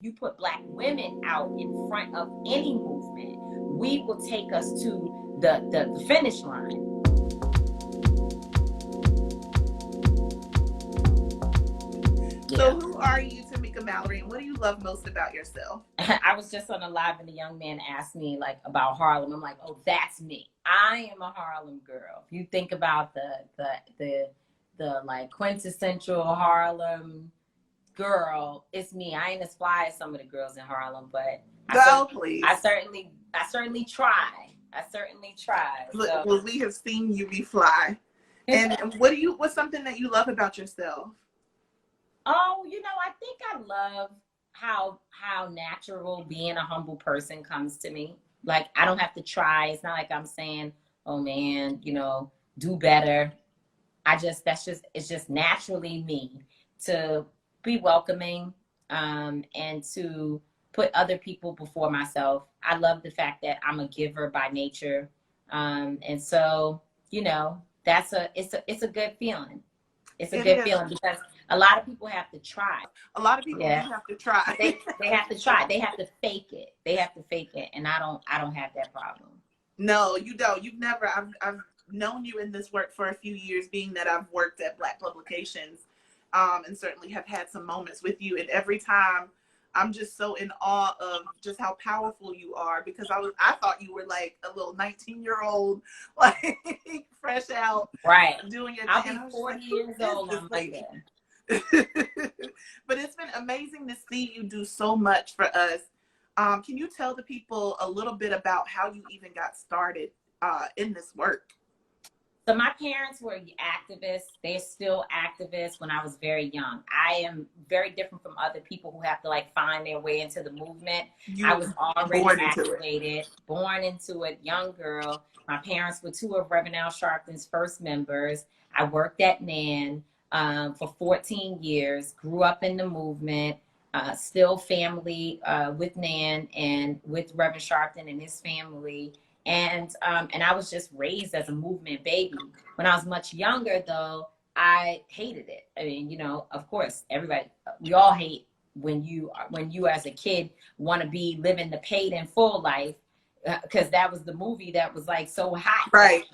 you put Black women out in front of any movement, we will take us to the finish line. So who are you, Tamika Mallory, and what do you love most about yourself? I was just on a live and a young man asked me like about Harlem. I'm like, oh, that's me. I am a Harlem girl. If you think about the like quintessential Harlem girl, it's me. I ain't as fly as some of the girls in Harlem, but Please. I certainly try. I certainly try. So. Well, we have seen you be fly. And what's something that you love about yourself? Oh, I think I love how natural being a humble person comes to me. Like, I don't have to try. It's not like I'm saying, oh man, do better. It's just naturally me to be welcoming, and to put other people before myself. I love the fact that I'm a giver by nature. And so, it's a good feeling. It's a good feeling because a lot of people have to try. A lot of people have to try. They have to try. They have to fake it. And I don't have that problem. No, you don't. You've never. I've known you in this work for a few years, being that I've worked at Black publications, and certainly have had some moments with you. And every time, I'm just so in awe of just how powerful you are, because I thought you were like a little 19-year-old, like fresh out, right, doing it. I'll be 40 years old on Monday. But it's been amazing to see you do so much for us. Can you tell the people a little bit about how you even got started in this work? So my parents were activists. They're still activists when I was very young. I am very different from other people who have to like find their way into the movement. I was already activated, born into it, young girl. My parents were two of Reverend Al Sharpton's first members. I worked at NAN for 14 years, grew up in the movement, still family with NAN and with Reverend Sharpton and his family. And I was just raised as a movement baby. When I was much younger, though, I hated it. I mean, of course, we all hate when you as a kid want to be living the paid in full life, because that was the movie that was like so hot. Right.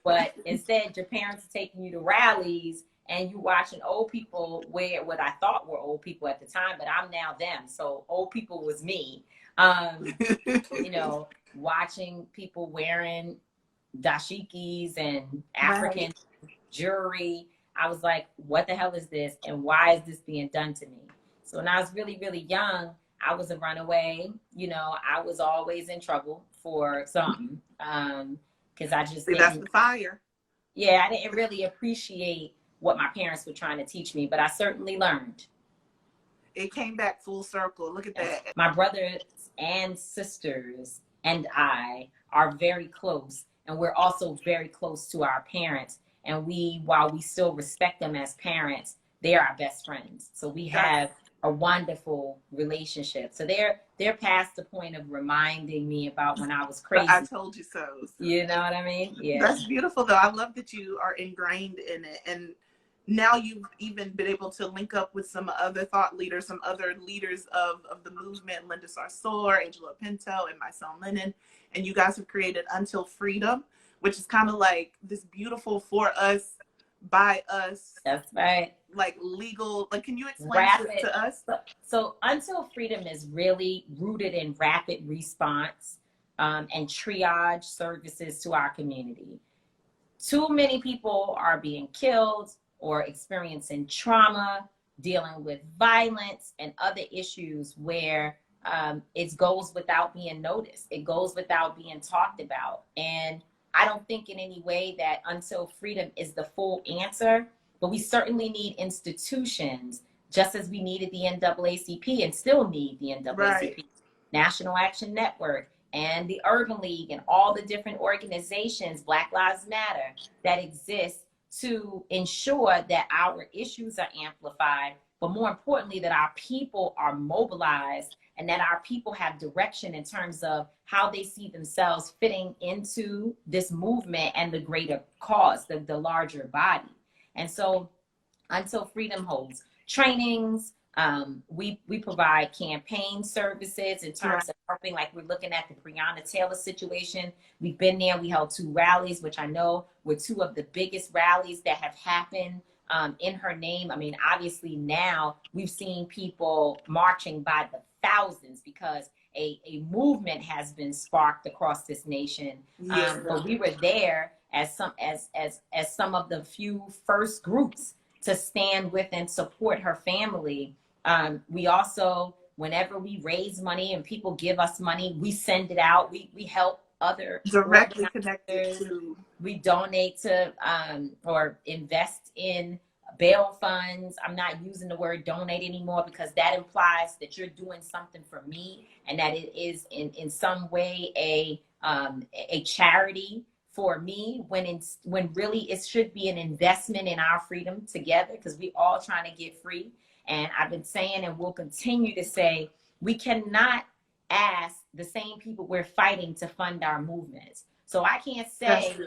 But instead, your parents are taking you to rallies and you watching old people wear what I thought were old people at the time, but I'm now them. So old people was me. Watching people wearing dashikis and African jewelry. I was like, what the hell is this? And why is this being done to me? So when I was really, really young, I was a runaway. I was always in trouble for something. Because I just that's the fire. Yeah, I didn't really appreciate what my parents were trying to teach me, but I certainly learned. It came back full circle. Look at that. My brothers and sisters and I are very close, and we're also very close to our parents. And while we still respect them as parents, they're our best friends. So we have a wonderful relationship. So they're past the point of reminding me about when I was crazy. I told you so. You know what I mean? Yeah. That's beautiful, though. I love that you are ingrained in it. And now you've even been able to link up with some other thought leaders, some other leaders of the movement, Linda Sarsour, Angela Pinto, and Mysonne Lennon. And you guys have created Until Freedom, which is kind of like this beautiful for us, by us. That's right. Like legal, like, can you explain it to us? So Until Freedom is really rooted in rapid response and triage services to our community. Too many people are being killed or experiencing trauma, dealing with violence and other issues where it goes without being noticed. It goes without being talked about. And I don't think in any way that Until Freedom is the full answer, but we certainly need institutions, just as we needed the NAACP and still need the NAACP, right. National Action Network, and the Urban League, and all the different organizations, Black Lives Matter, that exist to ensure that our issues are amplified, but more importantly, that our people are mobilized and that our people have direction in terms of how they see themselves fitting into this movement and the greater cause, the larger body. And so Until Freedom holds trainings, We provide campaign services in Right. terms of helping, like we're looking at the Breonna Taylor situation. We've been there. We held 2 rallies, which I know were 2 of the biggest rallies that have happened in her name. I mean, obviously now we've seen people marching by the thousands because a movement has been sparked across this nation. Yeah. But we were there as some of the few first groups to stand with and support her family. We also, whenever we raise money and people give us money, we send it out. We help other Directly connected organizers. to. We donate to or invest in bail funds. I'm not using the word donate anymore because that implies that you're doing something for me and that it is in some way a charity for me, when really it should be an investment in our freedom together, because we all trying to get free. And I've been saying and will continue to say, we cannot ask the same people we're fighting to fund our movements. So I can't say,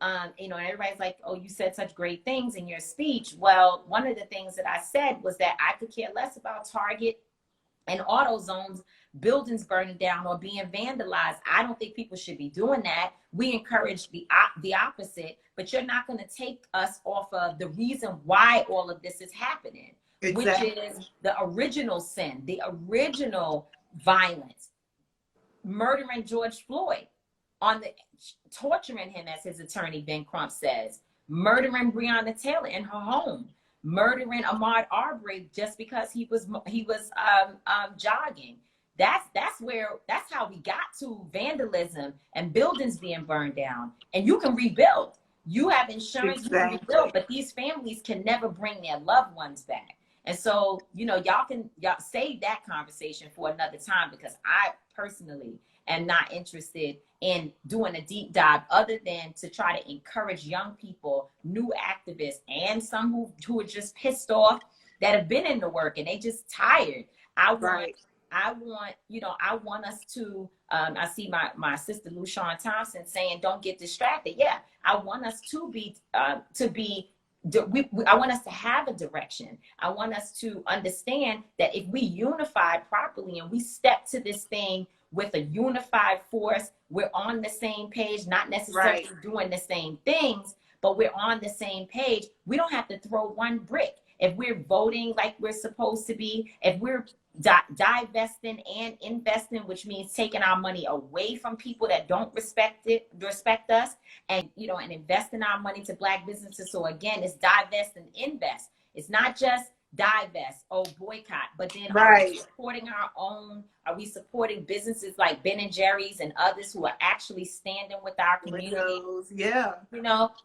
and everybody's like, oh, you said such great things in your speech. Well, one of the things that I said was that I could care less about Target and AutoZone's buildings burning down or being vandalized. I don't think people should be doing that. We encourage the opposite, but you're not going to take us off of the reason why all of this is happening, exactly, which is the original sin, the original violence, murdering George Floyd, torturing him, as his attorney Ben Crump says, murdering Breonna Taylor in her home, murdering Ahmaud Arbery just because he was jogging. That's how we got to vandalism and buildings being burned down. And you can rebuild. You have insurance, exactly, you can rebuild, but these families can never bring their loved ones back. And so, y'all save that conversation for another time, because I personally am not interested in doing a deep dive other than to try to encourage young people, new activists, and some who are just pissed off that have been in the work and they just tired. I want us to, I see my sister LuShawn Thompson saying, don't get distracted. Yeah, I want us I want us to have a direction. I want us to understand that if we unify properly and we step to this thing with a unified force, we're on the same page, not necessarily doing the same things, but we're on the same page. We don't have to throw one brick. If we're voting like we're supposed to be, if we're divesting and investing, which means taking our money away from people that don't respect us, and and investing our money to Black businesses. So again, it's divest and invest. It's not just divest, boycott, but then are we supporting our own? Are we supporting businesses like Ben and Jerry's and others who are actually standing with our community? Yeah.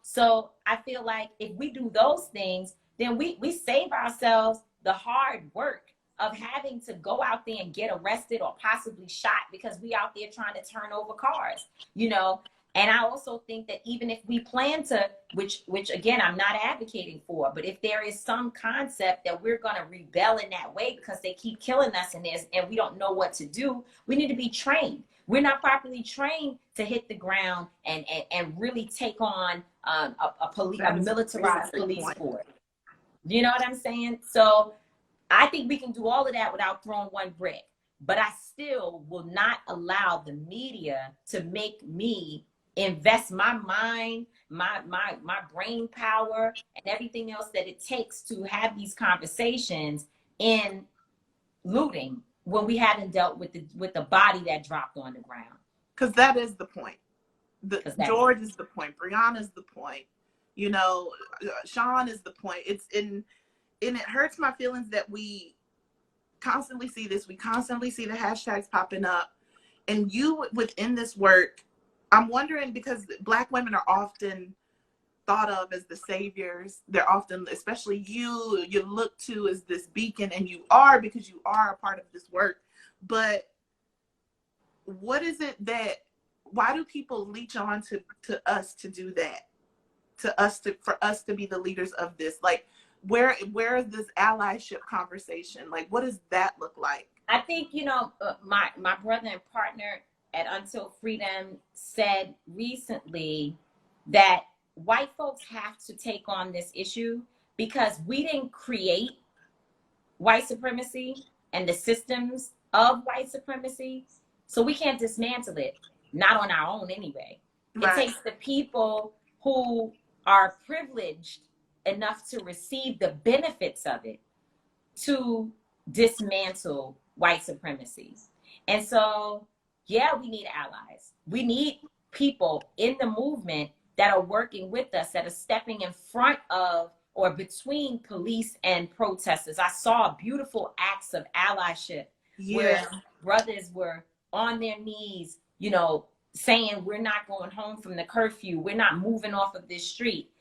So I feel like if we do those things, then we save ourselves the hard work of having to go out there and get arrested or possibly shot because we out there trying to turn over cars, And I also think that even if we plan to, which again, I'm not advocating for, but if there is some concept that we're going to rebel in that way because they keep killing us in this and we don't know what to do, we need to be trained. We're not properly trained to hit the ground and really take on a militarized police force. You know what I'm saying? So I think we can do all of that without throwing one brick, but I still will not allow the media to make me invest my mind, my brain power, and everything else that it takes to have these conversations in looting when we haven't dealt with the body that dropped on the ground. Because that is the point. George is the point. Breonna is the point. Sean is the point. And it hurts my feelings that we constantly see this. We constantly see the hashtags popping up. And you within this work, I'm wondering, because Black women are often thought of as the saviors. They're often, especially you look to as this beacon, and you are, because you are a part of this work. But what is it why do people leech on to us to do that? For us to be the leaders of this? Like, where is this allyship conversation? Like, what does that look like? I think, my brother and partner at Until Freedom said recently that white folks have to take on this issue because we didn't create white supremacy and the systems of white supremacy. So we can't dismantle it, not on our own anyway. It Right. takes the people who are privileged enough to receive the benefits of it to dismantle white supremacy. And so, yeah, we need allies. We need people in the movement that are working with us, that are stepping in front of or between police and protesters. I saw beautiful acts of allyship where brothers were on their knees, you know, saying, we're not going home from the curfew. We're not moving off of this street,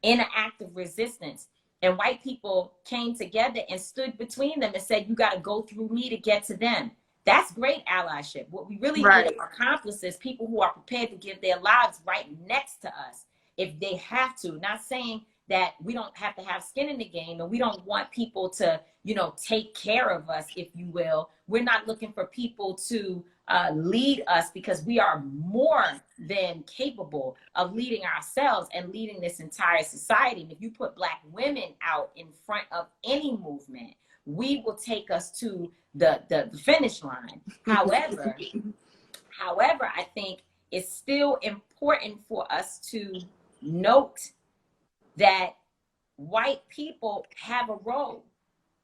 in an act of resistance. And white people came together and stood between them and said, you got to go through me to get to them. That's great allyship. What we really need are accomplices, people who are prepared to give their lives right next to us if they have to. Not saying that we don't have to have skin in the game and we don't want people to, you know, take care of us, if you will. We're not looking for people to lead us, because we are more than capable of leading ourselves and leading this entire society. And if you put Black women out in front of any movement, we will take us to the finish line. However, I think it's still important for us to note that white people have a role.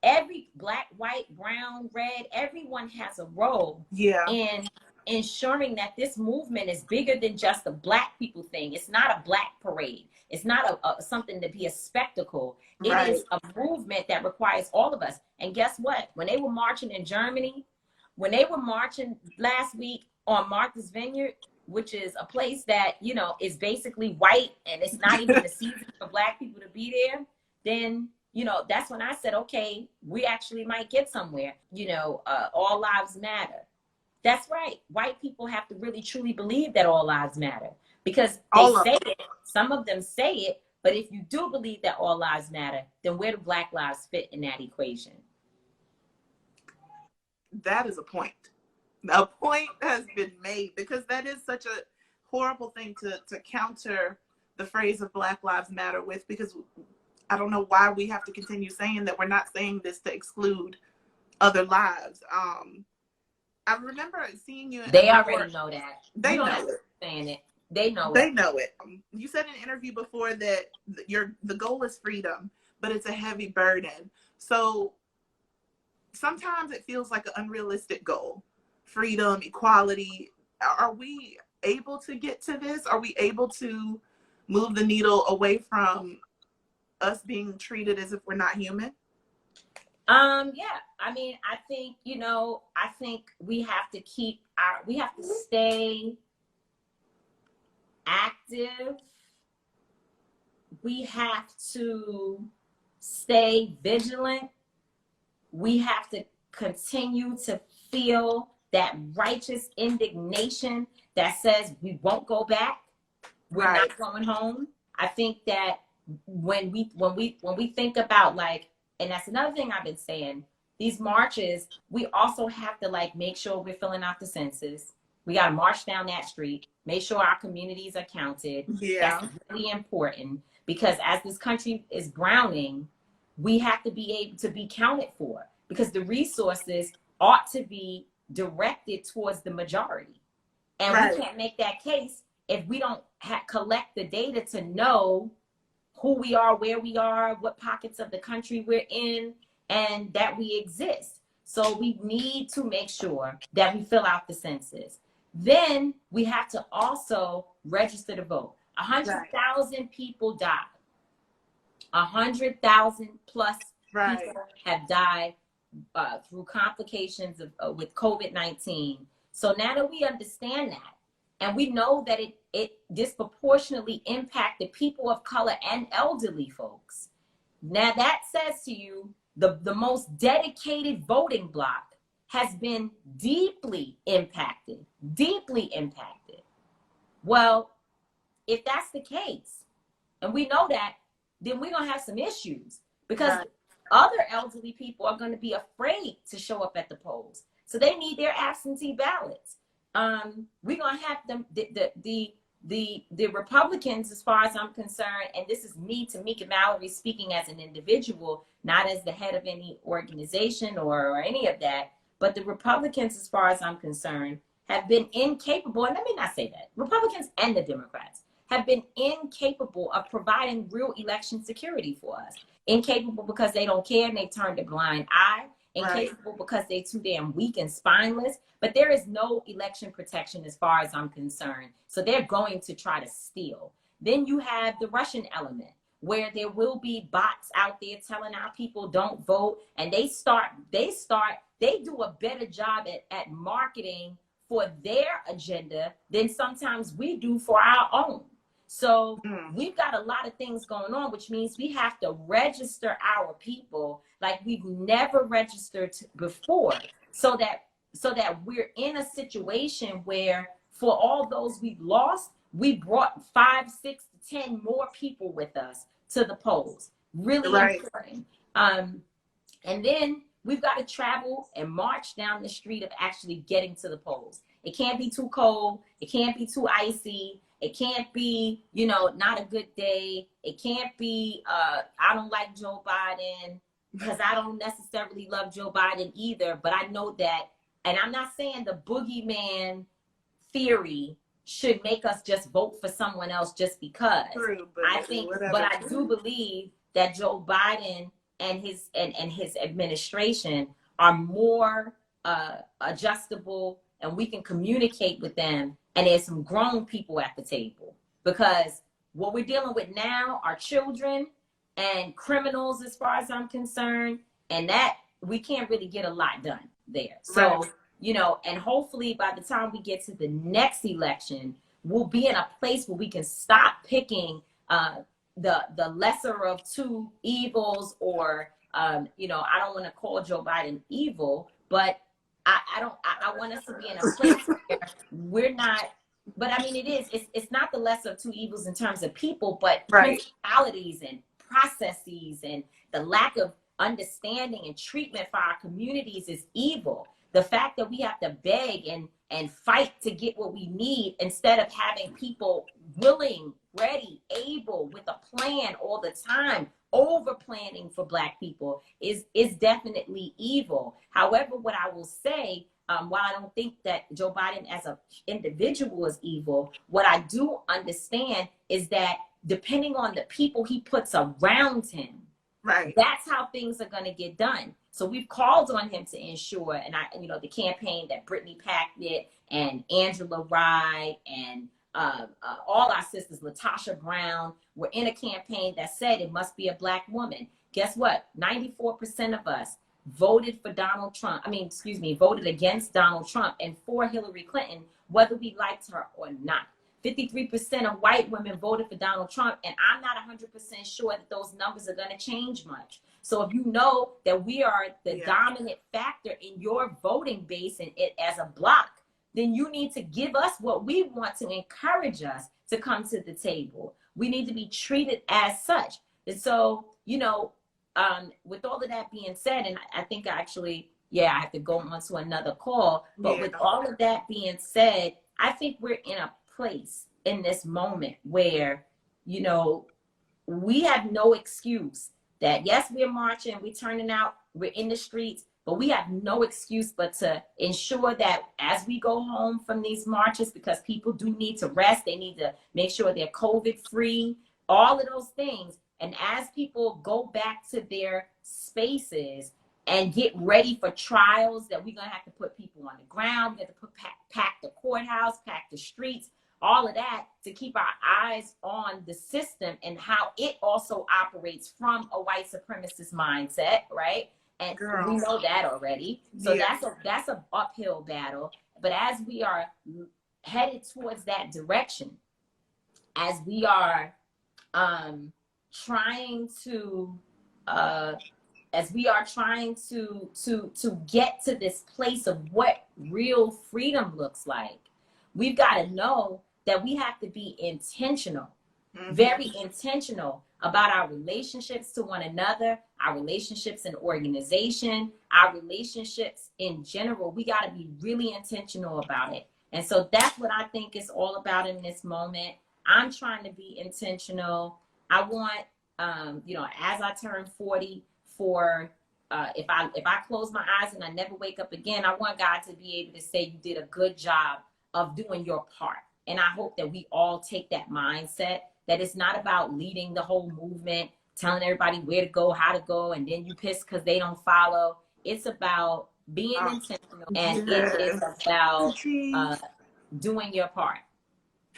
Every Black, white, brown, red, everyone has a role in ensuring that this movement is bigger than just a Black people thing. It's not a Black parade. It's not something to be a spectacle. It is a movement that requires all of us. And guess what? When they were marching in Germany, when they were marching last week on Martha's Vineyard, which is a place that, you know, is basically white and it's not even the season for Black people to be there, then, you know, that's when I said, okay, we actually might get somewhere. You know, all lives matter. That's right. White people have to really truly believe that all lives matter, because they say it. Some of them say it. But if you do believe that all lives matter, then where do Black lives fit in that equation? That is a point. A point has been made, because that is such a horrible thing to counter the phrase of Black Lives Matter with, because I don't know why we have to continue saying that. We're not saying this to exclude other lives. I remember seeing you. They already know that. They know it. Saying it. They know They know it. You said in an interview before that the goal is freedom, but it's a heavy burden. So sometimes it feels like an unrealistic goal. Freedom, equality. Are we able to get to this? Are we able to move the needle away from us being treated as if we're not human? Yeah, I mean, I think, you know, I think we have to we have to stay active. We have to stay vigilant. We have to continue to feel that righteous indignation that says we won't go back. We're not going home. I think that when we think about, like, and that's another thing I've been saying, these marches, we also have to, like, make sure we're filling out the census. We got to march down that street, make sure our communities are counted. That's really important, because as this country is browning, we have to be able to be counted for, because the resources ought to be directed towards the majority. And we can't make that case if we don't collect the data to know who we are, where we are, what pockets of the country we're in, and that we exist. So we need to make sure that we fill out the census. Then we have to also register to vote. 100,000 people died. 100,000 plus people have died through complications with COVID-19. So now that we understand that, and we know that it disproportionately impacted people of color and elderly folks, now that says to you the most dedicated voting bloc has been deeply impacted. Well, if that's the case, and we know that, then we're going to have some issues, because other elderly people are going to be afraid to show up at the polls. So they need their absentee ballots. We're going to have them, the the Republicans, as far as I'm concerned, and this is me, Tamika Mallory, speaking as an individual, not as the head of any organization or any of that, but the Republicans, as far as I'm concerned, have been incapable, and let me not say that, Republicans and the Democrats have been incapable of providing real election security for us. Incapable because they don't care and they turned a blind eye. Incapable because they're too damn weak and spineless. But there is no election protection as far as I'm concerned. So they're going to try to steal. Then you have the Russian element, where there will be bots out there telling our people don't vote. And they do a better job at marketing for their agenda than sometimes we do for our own. So we've got a lot of things going on, which means we have to register our people like we've never registered before, so that we're in a situation where for all those we've lost, we brought 5, 6, 10 more people with us to the polls. Really important. And then we've got to travel and march down the street of actually getting to the polls. It can't be too cold. It can't be too icy. It can't be, not a good day. It can't be, I don't like Joe Biden, because I don't necessarily love Joe Biden either. But I know that, and I'm not saying the boogeyman theory should make us just vote for someone else just because. True, but I do believe that Joe Biden and his administration are more adjustable, and we can communicate with them. And there's some grown people at the table, because what we're dealing with now are children and criminals, as far as I'm concerned, and that we can't really get a lot done there. So, and hopefully by the time we get to the next election, we'll be in a place where we can stop picking the lesser of two evils, or, I don't want to call Joe Biden evil, but I want us to be in a place where we're not, but I mean, it's not the lesser of two evils in terms of people, but principalities and processes, and the lack of understanding and treatment for our communities is evil. The fact that we have to beg and fight to get what we need, instead of having people willing, ready, able, with a plan all the time, over planning for Black people is definitely evil. However, what I will say, while I don't think that Joe Biden as an individual is evil, what I do understand is that depending on the people he puts around him, that's how things are going to get done. So we've called on him to ensure, and the campaign that Brittany Packnett and Angela Rye and all our sisters, Latasha Brown, were in a campaign that said it must be a Black woman. Guess what? 94% of us voted for voted against Donald Trump and for Hillary Clinton, whether we liked her or not. 53% of white women voted for Donald Trump, and I'm not 100% sure that those numbers are going to change much. So if you know that we are the dominant factor in your voting base and it as a block, then you need to give us what we want to encourage us to come to the table. We need to be treated as such. And so, with all of that being said, and I think actually, I have to go on to another call, but with all of that being said, I think we're in a place in this moment where, we have no excuse that, yes, we're marching, we're turning out, we're in the streets, but we have no excuse but to ensure that as we go home from these marches, because people do need to rest, they need to make sure they're COVID free, all of those things. And as people go back to their spaces and get ready for trials, that we're going to have to put people on the ground, we have to pack the courthouse, pack the streets, all of that, to keep our eyes on the system and how it also operates from a white supremacist mindset, right? And we know that already. So that's an uphill battle. But as we are headed towards that direction, as we are trying to get to this place of what real freedom looks like, we've got to know that we have to be intentional, very intentional about our relationships to one another, our relationships in organization, our relationships in general. We got to be really intentional about it. And so that's what I think it's all about in this moment. I'm trying to be intentional. I want, you know, as I turn 40, for if I close my eyes and I never wake up again, I want God to be able to say you did a good job of doing your part. And I hope that we all take that mindset, that it's not about leading the whole movement, telling everybody where to go, how to go, and then you piss because they don't follow. It's about being intentional, and it is about doing your part.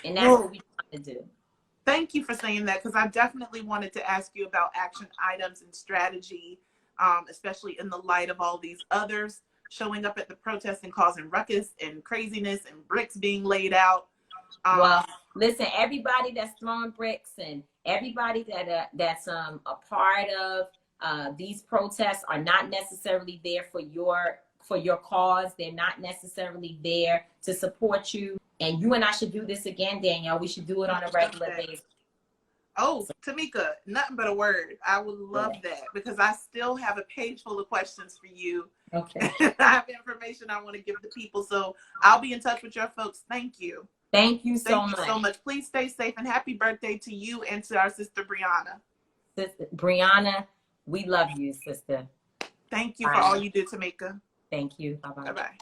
And that's what we trying to do. Thank you for saying that, because I definitely wanted to ask you about action items and strategy, especially in the light of all these others showing up at the protest and causing ruckus and craziness and bricks being laid out. Well, listen, everybody that's throwing bricks and everybody that's a part of these protests are not necessarily there for your cause. They're not necessarily there to support you. And you and I should do this again, Danielle. We should do it on a regular basis. Oh, Tamika, nothing but a word. I would love that, because I still have a page full of questions for you. Okay. I have information I want to give the people. So I'll be in touch with your folks. Thank you. Thank you so much. Thank you so much. Please stay safe, and happy birthday to you and to our sister Breonna. Sister Breonna, we love you, sister. Thank you for all you do, Tamika. Thank you. Bye-bye. Bye-bye.